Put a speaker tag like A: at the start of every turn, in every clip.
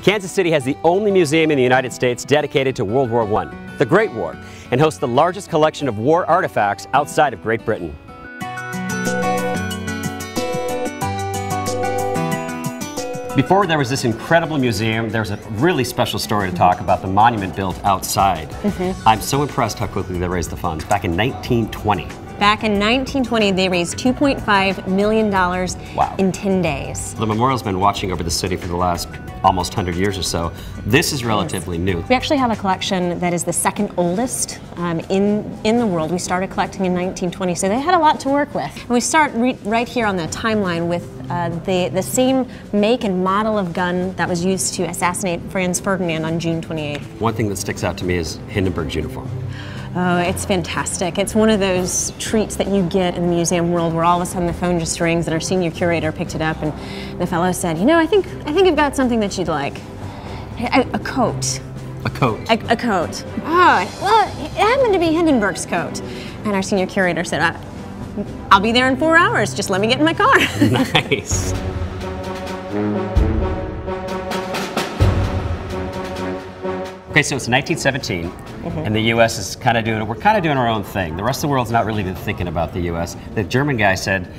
A: Kansas City has the only museum in the United States dedicated to World War I, the Great War, and hosts the largest collection of war artifacts outside of Great Britain. Before there was this incredible museum, there's a really special story to talk about the monument built outside. I'm so impressed how quickly they raised the funds. Back in 1920.
B: Back in 1920, they raised $2.5 million in 10 days.
A: The memorial's been watching over the city for the last almost 100 years or so. This is relatively new.
B: We actually have a collection that is the second oldest in the world. We started collecting in 1920, so they had a lot to work with. And we start right here on the timeline with the same make and model of gun that was used to assassinate Franz Ferdinand on June 28th.
A: One thing that sticks out to me is Hindenburg's uniform.
B: Oh, it's fantastic. It's one of those treats that you get in the museum world where all of a sudden the phone just rings and our senior curator picked it up and the fellow said, you know, I think I've got something that you'd like. A coat.
A: A coat?
B: A coat. Oh, well, it happened to be Hindenburg's coat. And our senior curator said, I'll be there in 4 hours. Just let me get in my car.
A: Nice. Okay, so it's 1917, and the U.S. is kind of doing, we're kind of doing our own thing. The rest of the world's not really been thinking about the U.S. The German guy said,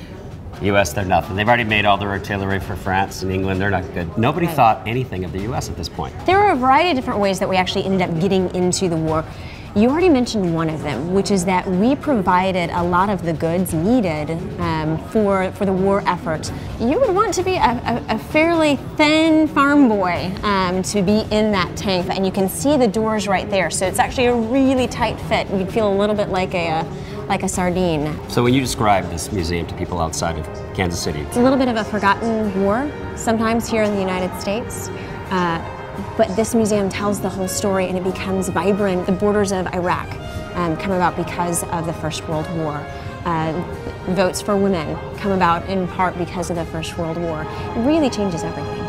A: U.S., they're nothing. They've already made all their artillery for France and England. They're not good. Nobody thought anything of the U.S. at this point. There
B: are a variety of different ways that we actually ended up getting into the war. You already mentioned one of them, which is that we provided a lot of the goods needed for the war effort. You would want to be a fairly thin farm boy to be in that tank, and you can see the doors right there, so it's actually a really tight fit. You'd feel a little bit like a sardine.
A: So when you describe this museum to people outside of Kansas City,
B: it's a little bit of a forgotten war, sometimes here in the United States. But this museum tells the whole story and it becomes vibrant. The borders of Iraq come about because of the First World War. Votes for women come about in part because of the First World War. It really changes everything.